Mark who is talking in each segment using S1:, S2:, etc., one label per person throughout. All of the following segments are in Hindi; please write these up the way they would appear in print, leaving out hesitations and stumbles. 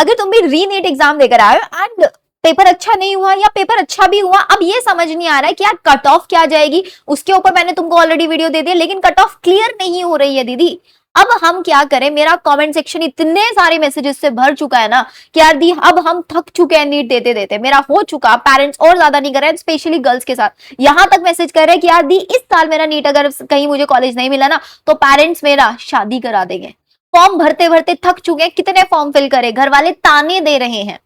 S1: अगर तुम भी री नीट एग्जाम देकर आए एंड पेपर अच्छा नहीं हुआ या पेपर अच्छा भी हुआ, अब ये समझ नहीं आ रहा है कि यार कट ऑफ क्या जाएगी, उसके ऊपर मैंने तुमको ऑलरेडी वीडियो दे दिया, लेकिन कट ऑफ क्लियर नहीं हो रही है दीदी। अब हम क्या करें, मेरा कमेंट सेक्शन इतने सारे मैसेजेस से भर चुका है ना कि यार दी अब हम थक चुके हैं नीट देते देते, मेरा हो चुका, पेरेंट्स और ज्यादा नहीं कर रहे हैं, स्पेशली गर्ल्स के साथ यहां तक मैसेज कर रहे हैं कि यार दी इस साल मेरा नीट अगर कहीं मुझे कॉलेज नहीं मिला ना तो पेरेंट्स मेरा शादी करा देंगे। फॉर्म भरते भरते थक चुके हैं, कितने फॉर्म फिल करे, घर वाले ताने दे रहे हैं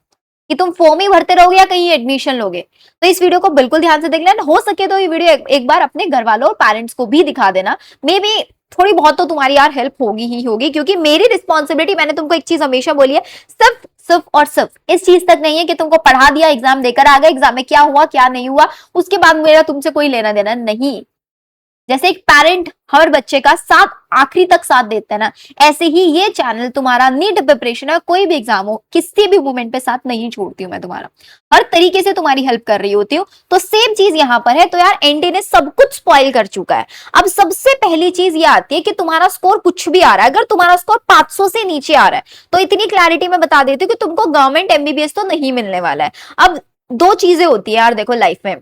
S1: कि तुम फॉर्म ही भरते रहोगे या कहीं एडमिशन लोगे। तो इस वीडियो को बिल्कुल ध्यान से देख लेना, हो सके तो ये वीडियो एक बार अपने घर वालों और पेरेंट्स को भी दिखा देना, मे बी थोड़ी बहुत तो तुम्हारी यार हेल्प होगी ही होगी, क्योंकि मेरी रिस्पॉन्सिबिलिटी, मैंने तुमको एक चीज हमेशा बोली है, सिर्फ सिर्फ और सिर्फ इस चीज तक नहीं है कि तुमको पढ़ा दिया, एग्जाम देकर आ गए, एग्जाम में क्या हुआ क्या नहीं हुआ उसके बाद मेरा तुमसे कोई लेना देना नहीं। जैसे एक पेरेंट हर बच्चे का साथ आखिरी तक साथ देता है ना, ऐसे ही ये चैनल तुम्हारा नीट प्रिपरेशन है, कोई भी एग्जाम हो किसी भी मोमेंट पे साथ नहीं छोड़ती हूँ मैं, तुम्हारा हर तरीके से तुम्हारी हेल्प कर रही होती हूँ। तो सेम चीज यहाँ पर है। तो यार एनटी ने सब कुछ स्पॉइल कर चुका है। अब सबसे पहली चीज ये आती है कि तुम्हारा स्कोर कुछ भी आ रहा है, अगर तुम्हारा स्कोर 500 से नीचे आ रहा है तो इतनी क्लैरिटी में बता देती हूँ कि तुमको गवर्नमेंट एमबीबीएस तो नहीं मिलने वाला है। अब दो चीजें होती है यार देखो लाइफ में,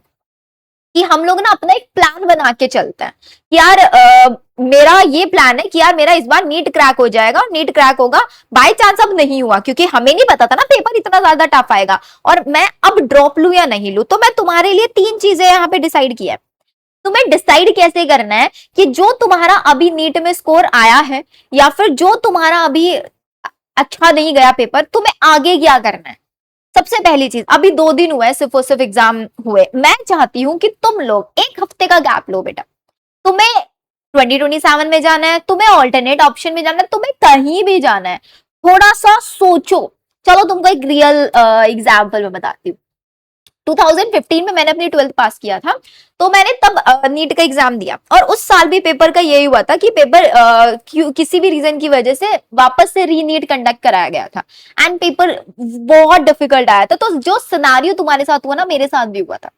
S1: कि हम लोग ना अपना एक प्लान बना के चलते हैं कि यार मेरा ये प्लान है कि यार मेरा इस बार नीट क्रैक हो जाएगा, नीट क्रैक होगा। बाय चांस अब नहीं हुआ, क्योंकि हमें नहीं पता था ना पेपर इतना ज्यादा टफ आएगा, और मैं अब ड्रॉप लूं या नहीं लूं। तो मैं तुम्हारे लिए 3 चीजें यहाँ पे डिसाइड किया है। तुम्हें डिसाइड कैसे करना है कि जो तुम्हारा अभी नीट में स्कोर आया है या फिर जो तुम्हारा अभी अच्छा नहीं गया पेपर, तुम्हें आगे क्या करना है। सबसे पहली चीज, अभी 2 दिन हुए सिर्फ और सिर्फ एग्जाम हुए, मैं चाहती हूं कि तुम लोग 1 हफ्ते का गैप लो बेटा। तुम्हें 2027 में जाना है, तुम्हें ऑल्टरनेट ऑप्शन में जाना है, तुम्हें कहीं भी जाना है, थोड़ा सा सोचो। चलो तुमको एक रियल एग्जाम्पल में बताती हूँ। 2015 में मैंने अपनी 12th पास किया था, तो मैंने तब नीट का एग्जाम दिया, और उस साल भी पेपर का यही हुआ था कि पेपर किसी भी रीजन की वजह से वापस से री नीट कंडक्ट कराया गया था, एंड पेपर बहुत डिफिकल्ट आया था। तो जो सिनारियो तुम्हारे साथ हुआ ना, मेरे साथ भी हुआ था।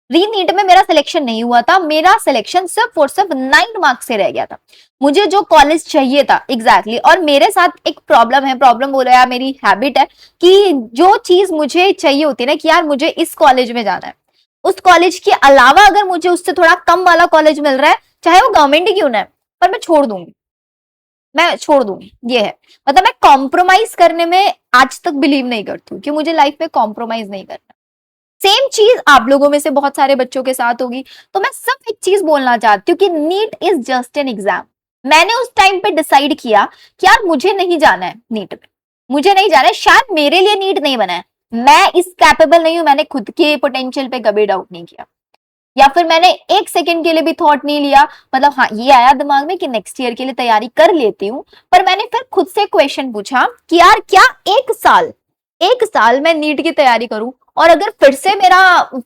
S1: री नीट में मेरा सिलेक्शन नहीं हुआ था, मेरा सिलेक्शन सिर्फ और सिर्फ 9 मार्क्स से रह गया था। मुझे जो कॉलेज चाहिए था एग्जैक्टली और मेरे साथ एक प्रॉब्लम है, प्रॉब्लम बोलो या मेरी हैबिट है कि जो चीज मुझे चाहिए होती है ना कि यार मुझे इस कॉलेज में जाना है, उस कॉलेज के अलावा अगर मुझे उससे थोड़ा कम वाला कॉलेज मिल रहा है, चाहे वो गवर्नमेंट ही क्यों ना है, पर मैं छोड़ दूंगी, मैं छोड़ दूंगी। ये है, मतलब मैं कॉम्प्रोमाइज करने में आज तक बिलीव नहीं करती हूँ कि मुझे लाइफ में कॉम्प्रोमाइज नहीं करना। सेम चीज आप लोगों में से बहुत सारे बच्चों के साथ होगी। तो मैं सिर्फ एक चीज बोलना चाहती हूँ कि NEET is just an exam. मैंने उस टाइम पे डिसाइड किया कि यार मुझे नहीं जाना है नीट में, मुझे नहीं जाना है, शायद मेरे लिए नीट नहीं बना है, मैं इस कैपेबल नहीं हूं, मैंने खुद के पोटेंशियल पे कभी डाउट नहीं किया, या फिर मैंने 1 सेकंड के लिए भी थॉट नहीं लिया। मतलब हाँ ये आया दिमाग में कि नेक्स्ट ईयर के लिए तैयारी कर लेती हूँ, पर मैंने फिर खुद से क्वेश्चन पूछा कि यार क्या 1 साल मैं नीट की तैयारी करूं, और अगर फिर से मेरा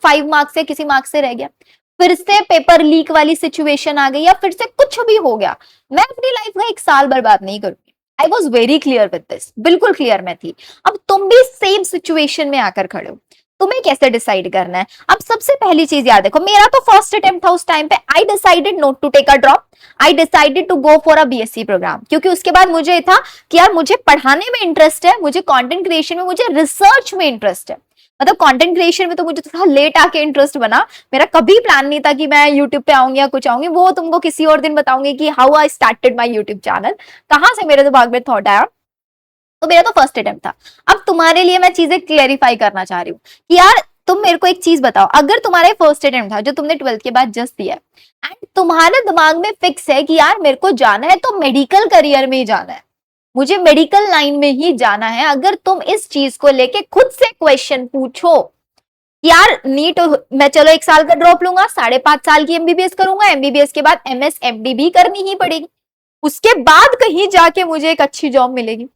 S1: 5 मार्क्स से किसी मार्क्स से रह गया, फिर से पेपर लीक वाली सिचुएशन आ गई, या फिर से कुछ भी हो गया, मैं अपनी लाइफ में 1 साल बर्बाद नहीं करूंगी। I was very clear with this, बिल्कुल क्लियर मैं थी। अब तुम भी सेम सिचुएशन में आकर खड़े हो, तुम्हें कैसे डिसाइड करना है। अब सबसे पहली चीज याद रखो, मेरा तो फर्स्ट अटेम्प्ट था उस टाइम पे, I decided not to take a drop, I decided to go for a BSc program, क्योंकि उसके बाद मुझे था कि यार मुझे पढ़ाने में इंटरेस्ट है, मुझे कंटेंट क्रिएशन में, मुझे रिसर्च में इंटरेस्ट है। मतलब कंटेंट क्रिएशन में तो मुझे थोड़ा लेट आके इंटरेस्ट बना, मेरा कभी प्लान नहीं था कि मैं यूट्यूब पे आऊंगी या कुछ आऊंगी, वो तुमको किसी और दिन बताऊंगी कि how I started my YouTube channel, कहां से मेरे दिमाग में थॉट आया। तो मेरा तो फर्स्ट अटेम्प्ट था। अब तुम्हारे लिए मैं चीजें क्लेरिफाई करना चाह रही हूँ कि यार तुम मेरे को एक चीज बताओ, अगर तुम्हारा फर्स्ट अटेम्प्ट था जो तुमने 12th के बाद जस्ट दिया है, एंड तुम्हारे दिमाग में फिक्स है कि यार मेरे को जाना है तो मेडिकल करियर में ही जाना है, मुझे मेडिकल लाइन में ही जाना है, अगर तुम इस चीज को लेके खुद से क्वेश्चन पूछो, यार नीट मैं चलो 1 साल का ड्रॉप लूंगा, 5.5 साल की एमबीबीएस करूंगा, एमबीबीएस के बाद एमएस एमडी भी करनी ही पड़ेगी, उसके बाद कहीं जाके मुझे एक अच्छी जॉब मिलेगी।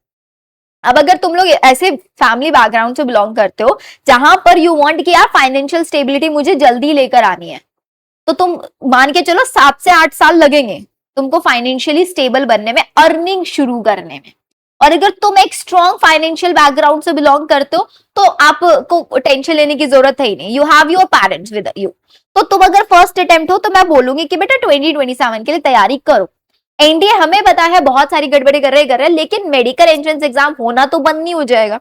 S1: अब अगर तुम लोग ऐसे फैमिली बैकग्राउंड से बिलोंग करते हो जहां पर यू वांट कि यार फाइनेंशियल स्टेबिलिटी मुझे जल्दी लेकर आनी है, तो तुम मान के चलो 7 से 8 साल लगेंगे तुमको फाइनेंशियली स्टेबल बनने में, अर्निंग शुरू करने में। और अगर तुम एक स्ट्रॉन्ग फाइनेंशियल बैकग्राउंड से बिलोंग करते हो तो आपको टेंशन लेने की जरूरत है ही नहीं, you have your parents with you. तो तुम अगर फर्स्ट अटेम्प्ट हो तो मैं बोलूंगी कि बेटा 2027 के लिए तैयारी करो। एनडीए हमें पता है बहुत सारी गड़बड़ी कर रहे, लेकिन मेडिकल एंट्रेंस एग्जाम होना तो बंद नहीं हो जाएगा,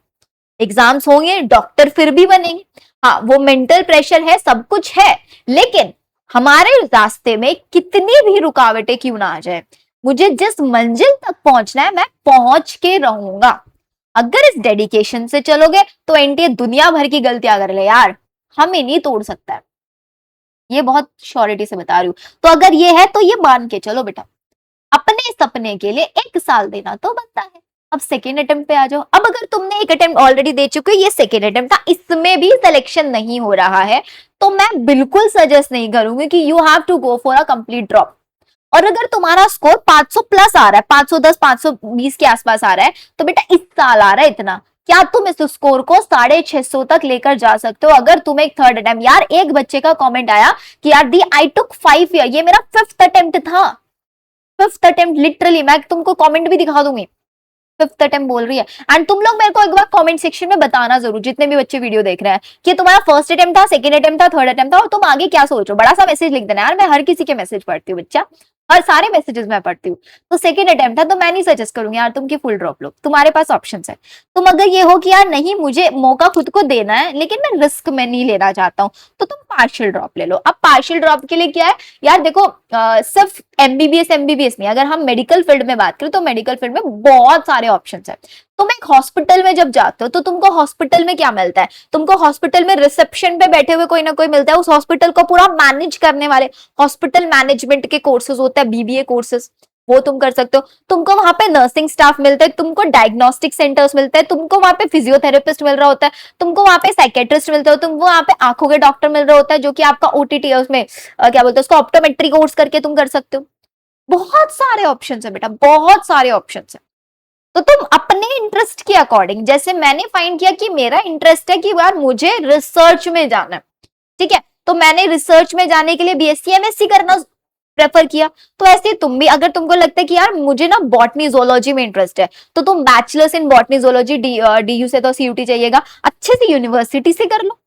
S1: एग्जाम्स होंगे, डॉक्टर फिर भी बनेंगे। हाँ, वो मेंटल प्रेशर है, सब कुछ है, लेकिन हमारे रास्ते में कितनी भी रुकावटें क्यों ना आ जाए, मुझे जिस मंजिल तक पहुंचना है मैं पहुंच के रहूंगा। अगर इस डेडिकेशन से चलोगे तो एनटीए दुनिया भर की गलतियां कर ले यार, हमें नहीं तोड़ सकता है, ये बहुत श्योरिटी से बता रही हूं। तो अगर ये है तो ये मान के चलो बेटा, अपने सपने के लिए 1 साल देना तो बनता है। अब सेकेंड अटेम्प्ट पे आ जाओ। अब अगर तुमने एक अटेम्प्ट ऑलरेडी दे चुके हो, ये सेकेंड अटेम्प्ट था, इसमें भी सिलेक्शन नहीं हो रहा है, तो मैं बिल्कुल सजेस्ट नहीं करूंगी कि you have to go for a complete drop. और अगर तुम्हारा स्कोर 500 प्लस आ रहा है, 510 520 के आसपास आ रहा है, तो बेटा इस साल आ रहा है इतना, क्या तुम इस स्कोर को 650 तक लेकर जा सकते हो अगर तुम एक थर्ड अटेम्प्ट। यार एक बच्चे का कमेंट आया कि यार दी आई टुक 5 ईयर, ये मेरा 5th अटेम्प्ट था, 5th अटेम्प्ट लिटरली, मैं तुमको कमेंट भी दिखा दूंगी, 5th अटेम्प्ट बोल रही है। एंड तुम लोग मेरे को एक बार कमेंट सेक्शन में बताना जरूर, जितने भी बच्चे वीडियो देख रहे हैं, कि तुम्हारा फर्स्ट अटेम्प्ट था, सेकंड अटेम्प्ट था, थर्ड अटेम्प्ट था, और तुम आगे क्या सोचो। बड़ा सा मैसेज लिख देना यार, मैं हर किसी के मैसेज पढ़ती हूँ बच्चा, हर सारे मैसेजेस मैं पढ़ती हूँ। तो सेकंड अटेम्प्ट था तो मैं नहीं सजेस्ट करूंगी यार तुम की फुल ड्रॉप लो, तुम्हारे पास ऑप्शंस है। तुम अगर ये हो कि यार नहीं मुझे मौका खुद को देना है लेकिन मैं रिस्क में नहीं लेना चाहता हूँ, तो तुम पार्शियल ड्रॉप ले लो। अब पार्शियल ड्रॉप के लिए क्या है यार, देखो सिर्फ एमबीबीएस नहीं, अगर हम मेडिकल फील्ड में बात करें तो मेडिकल फील्ड में बहुत सारे ऑप्शंस है। तुम एक हॉस्पिटल में जब जाते हो तो तुमको हॉस्पिटल में क्या मिलता है, तुमको हॉस्पिटल में रिसेप्शन पे बैठे हुए कोई ना कोई मिलता है, उस हॉस्पिटल को पूरा मैनेज करने वाले हॉस्पिटल मैनेजमेंट के कोर्सेज होते हैं, बीबीए कोर्सेज, वो तुम कर सकते हो। तुमको वहां पे नर्सिंग स्टाफ मिलता है, तुमको डायग्नोस्टिक सेंटर्स मिलते हैं, तुमको वहां पे फिजियोथेरेपिस्ट मिल रहा होता है, तुमको वहां पे साइकेट्रिस्ट मिलते हो, तुमको वहां पे आंखों के डॉक्टर मिल रहा होता है, जो कि आपका ओटीटी है, उसमें क्या बोलते हैं उसको, ऑप्टोमेट्री कोर्स करके तुम कर सकते हो। बहुत सारे ऑप्शन है बेटा, बहुत सारे ऑप्शन है। तो तुम अपने इंटरेस्ट के अकॉर्डिंग, जैसे मैंने फाइंड किया कि मेरा इंटरेस्ट है कि यार मुझे रिसर्च में जाना है, ठीक है, तो मैंने रिसर्च में जाने के लिए बीएससी एमएससी करना प्रेफर किया। तो ऐसे तुम भी, अगर तुमको लगता है कि यार मुझे ना बॉटनी जोलॉजी में इंटरेस्ट है, तो तुम bachelors in botany zoology, DU से तो सीयूटी चाहिएगा, अच्छे से यूनिवर्सिटी से कर लो,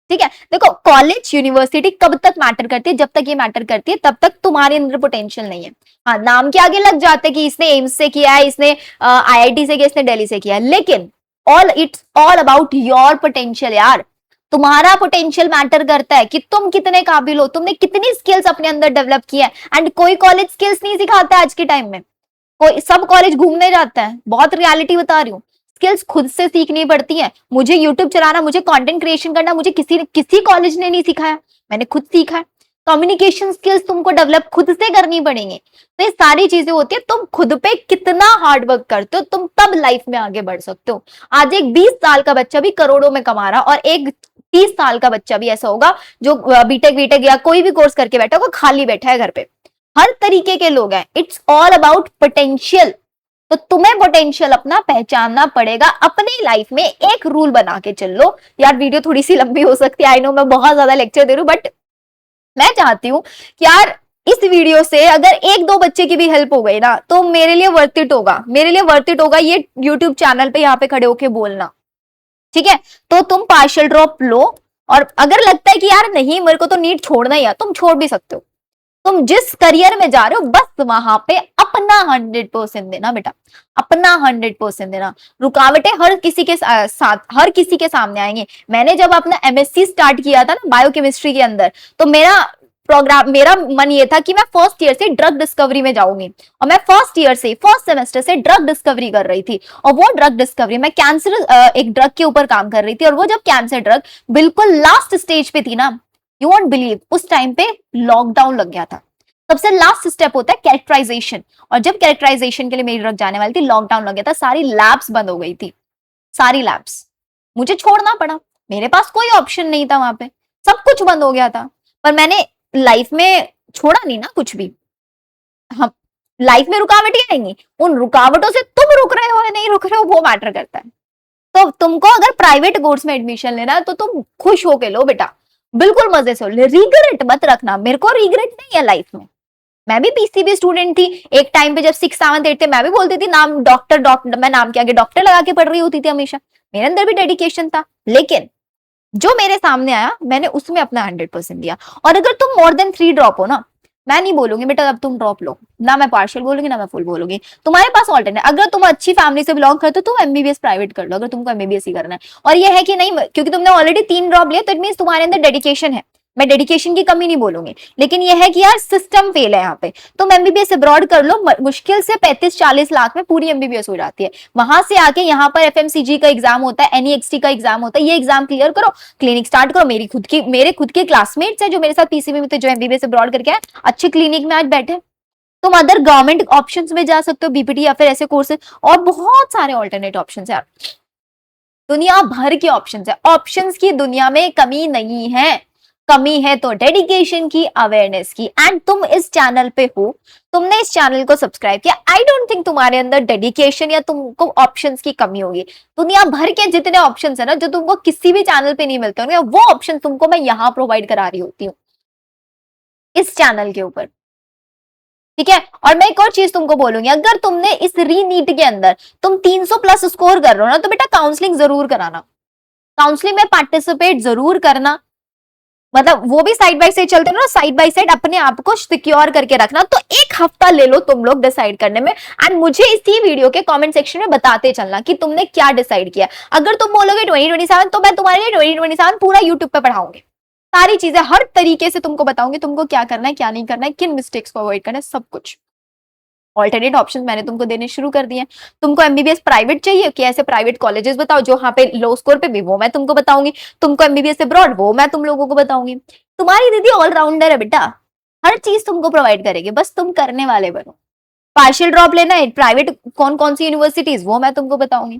S1: ठीक है। देखो कॉलेज यूनिवर्सिटी कब तक मैटर करती है, जब तक ये मैटर करती है तब तक तुम्हारे अंदर पोटेंशियल नहीं है। हाँ, नाम के आगे लग जाते हैं कि इसने एम्स से किया है, इसने आईआईटी से किया, इसने दिल्ली से किया है, लेकिन it's all about your potential यार। तुम्हारा पोटेंशियल मैटर करता है कि तुम कितने काबिल हो, तुमने कितनी स्किल्स अपने अंदर डेवलप की है। एंड कोई कॉलेज स्किल्स नहीं सिखाता है आज के टाइम में, कोई सब कॉलेज घूमने जाता है, बहुत रियलिटी बता रही हूँ। स्किल्स खुद से सीखनी पड़ती है। मुझे यूट्यूब चलाना, मुझे कंटेंट क्रिएशन करना, मुझे किसी कॉलेज ने नहीं सिखाया, मैंने खुद सीखा है। कम्युनिकेशन स्किल्स तुमको डेवलप खुद से करनी पड़ेंगे। तो ये सारी चीजें होती है, तुम खुद पे कितना हार्ड वर्क करते हो, तुम तब लाइफ में आगे बढ़ सकते हो। आज एक 20 साल का बच्चा भी करोड़ों में कमा रहा, और एक 30 साल का बच्चा भी ऐसा होगा जो बीटेक वीटेक या कोई भी कोर्स करके बैठा होगा, खाली बैठा है घर पे। हर तरीके के लोग हैं, इट्स ऑल अबाउट पोटेंशियल। तो तुम्हें पोटेंशियल अपना पहचानना पड़ेगा। अपनी लाइफ में एक रूल बना के चल लो। यार वीडियो थोड़ी सी लंबी हो सकती है, आई नो मैं बहुत ज्यादा लेक्चर दे रही हूँ, बट मैं चाहती हूँ कि यार इस वीडियो से अगर एक दो बच्चे की भी हेल्प हो गई ना, तो मेरे लिए वर्थ इट होगा, मेरे लिए वर्थ इट होगा ये यूट्यूब चैनल पे यहाँ पे खड़े होके बोलना, ठीक है। तो तुम पार्शियल ड्रॉप लो, और अगर लगता है कि यार नहीं मेरे को तो नीट छोड़ना ही है, तुम छोड़ भी सकते हो। तुम जिस करियर में जा रहे हो बस वहां पे अपना 100% देना बेटा, अपना 100% देना। रुकावटें हर किसी के साथ, हर किसी के सामने आएंगे। मैंने जब अपना एमएससी स्टार्ट किया था ना बायोकेमिस्ट्री के अंदर, तो मेरा मन ये था कि मैं फर्स्ट ईयर से ड्रग डिस्कवरी में जाऊंगी, और मैं फर्स्ट सेमेस्टर से ड्रग डिस्कवरी कर रही थी। और वो ड्रग डिस्कवरी, मैं कैंसर एक ड्रग के ऊपर काम कर रही थी, और वो जब कैंसर ड्रग बिल्कुल लास्ट स्टेज पे थी ना, यू वोंट बिलीव, उस टाइम पे लॉकडाउन लग गया था। सबसे लास्ट स्टेप होता है कैरेक्टराइजेशन, और जब कैरेक्टराइजेशन के लिए मेरी ड्रग जाने वाली थी, लॉकडाउन लग गया था, सारी लैब्स बंद हो गई थी, सारी लैब्स। मुझे छोड़ना पड़ा, मेरे पास कोई ऑप्शन नहीं था, वहां पे सब कुछ बंद हो गया था। पर मैंने लाइफ में छोड़ा नहीं ना कुछ भी। हम लाइफ में रुकावटें आएंगी, उन रुकावटों से तुम रुक रहे हो या नहीं रुक रहे हो वो मैटर करता है। तो तुमको अगर प्राइवेट कोर्स में एडमिशन लेना है तो तुम खुश होके लो बेटा, बिल्कुल मजे से लो, रिग्रेट मत रखना। मेरे को रिग्रेट नहीं है लाइफ में। मैं भी पीसीबी स्टूडेंट थी एक टाइम पे, जब 6, 7, 8 थे, मैं भी बोलती थी नाम डॉक्टर, मैं नाम के आगे डॉक्टर लगा के पढ़ रही होती थी हमेशा। मेरे अंदर भी डेडिकेशन था, लेकिन जो मेरे सामने आया मैंने उसमें अपना 100% दिया। और अगर तुम मोर देन 3 ड्रॉप हो ना, मैं नहीं बोलूंगी बेटा अब तुम ड्रॉप लो, ना मैं पार्शियल बोलूंगी ना मैं फुल बोलूंगी। तुम्हारे पास ऑल्टरनेट, अगर तुम अच्छी फैमिली से बिलोंग करते हो तो एमबीबीएस प्राइवेट कर लो, अगर तुमको एमबीबीएस ही करना है। और ये है कि नहीं, क्योंकि तुमने ऑलरेडी 3 ड्रॉप लिया तो इट मीन तुम्हारे अंदर डेडिकेशन है, मैं डेडिकेशन की कमी नहीं बोलूंगी, लेकिन ये है कि यार सिस्टम फेल है यहाँ पे। तुम एमबीबीएस अब्रॉड कर लो, मुश्किल से 35-40 लाख में पूरी एमबीबीएस हो जाती है। वहां से आके यहाँ पर एफएमसीजी का एग्जाम होता है, एनईएक्सटी का एग्जाम होता है, ये एग्जाम क्लियर करो, क्लिनिक स्टार्ट करो। मेरे खुद के क्लासमेट्स है जो मेरे साथ पीसीबी में थे, जो एमबीबीएस अब्रॉड करके आए, अच्छे क्लिनिक में आज बैठे। तुम अदर गवर्नमेंट ऑप्शंस में जा सकते हो, बीपीटी या फिर ऐसे कोर्सेज, और बहुत सारे ऑल्टरनेट ऑप्शंस है, दुनिया भर के ऑप्शंस है। ऑप्शंस की दुनिया में कमी नहीं है, कमी है तो डेडिकेशन की, अवेयरनेस की। एंड तुम इस चैनल पे हो, तुमने इस चैनल को सब्सक्राइब किया, आई डोंट थिंक तुम्हारे अंदर डेडिकेशन या तुमको ऑप्शंस की कमी होगी। दुनिया भर के जितने ऑप्शंस है ना, जो तुमको किसी भी चैनल पे नहीं मिलते होंगे, वो ऑप्शन तुमको मैं यहाँ प्रोवाइड करा रही होती हूँ इस चैनल के ऊपर, ठीक है। और मैं एक और चीज तुमको बोलूंगी, अगर तुमने इस री नीट के अंदर तुम 300 प्लस स्कोर कर रहे हो ना, तो बेटा काउंसलिंग जरूर कराना, काउंसलिंग में पार्टिसिपेट जरूर करना। मतलब वो भी साइड बाय साइड चलते ना, साइड बाय साइड अपने आप को सिक्योर करके रखना। तो 1 हफ्ता ले लो तुम लोग डिसाइड करने में, एंड मुझे इसी वीडियो के कमेंट सेक्शन में बताते चलना कि तुमने क्या डिसाइड किया। अगर तुम बोलोगे 2027, तो मैं तुम्हारे लिए 2027 पूरा यूट्यूब पे पढ़ाऊंगी, सारी चीजें हर तरीके से तुमको बताऊंगी, तुमको क्या करना है क्या नहीं करना है, किन मिस्टेक्स को अवॉइड करना है, सब कुछ। ऑल्टरनेट ऑप्शन मैंने तुमको देने शुरू कर दिए। तुमको एमबीबीएस प्राइवेट चाहिए कि ऐसे प्राइवेट कॉलेजेस बताओ जो यहाँ पे लो स्कोर पे भी, वो मैं तुमको बताऊंगी। तुमको एमबीबीएस अब्रॉड, वो मैं तुम लोगों को बताऊंगी। तुम्हारी दीदी ऑलराउंडर है बेटा, हर चीज तुमको प्रोवाइड करेगी, बस तुम करने वाले बनो। पार्शियल ड्रॉप लेना है, प्राइवेट कौन कौन सी यूनिवर्सिटीज, वो मैं तुमको बताऊंगी।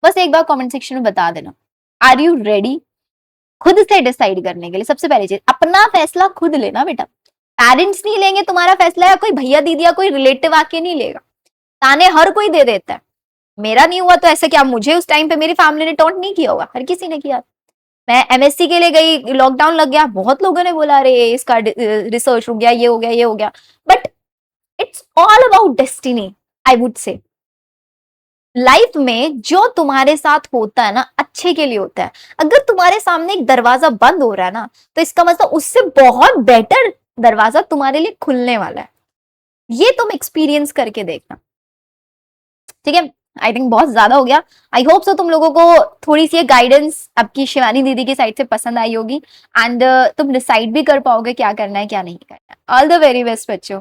S1: बस एक बार कॉमेंट सेक्शन में बता देना, आर यू रेडी खुद से डिसाइड करने के लिए। सबसे पहली चीज, अपना फैसला खुद लेना बेटा, पेरेंट्स नहीं लेंगे तुम्हारा फैसला, या कोई भैया दीदी या कोई रिलेटिव आके नहीं लेगा। ताने हर कोई दे देता है, मेरा नहीं हुआ तो ऐसे क्या, मुझे उस टाइम पे मेरी फैमिली ने टॉन्ट नहीं किया होगा, हर किसी ने किया। मैं एमएससी के लिए गई, लॉकडाउन लग गया, बहुत लोगों ने बोला अरे इसका रिसर्च रुक गया, ये हो गया ये हो गया, but it's all about destiny, I would say. Life में जो तुम्हारे साथ होता है ना, अच्छे के लिए होता है। अगर तुम्हारे सामने एक दरवाजा बंद हो रहा है ना, तो इसका मतलब उससे बहुत बेटर दरवाजा तुम्हारे लिए खुलने वाला है। ये तुम एक्सपीरियंस करके देखना, ठीक है। आई थिंक बहुत ज्यादा हो गया। आई होप सो तुम लोगों को थोड़ी सी गाइडेंस आपकी शिवानी दीदी की साइड से पसंद आई होगी, एंड तुम डिसाइड भी कर पाओगे क्या करना है क्या नहीं करना है। ऑल द वेरी बेस्ट बच्चों।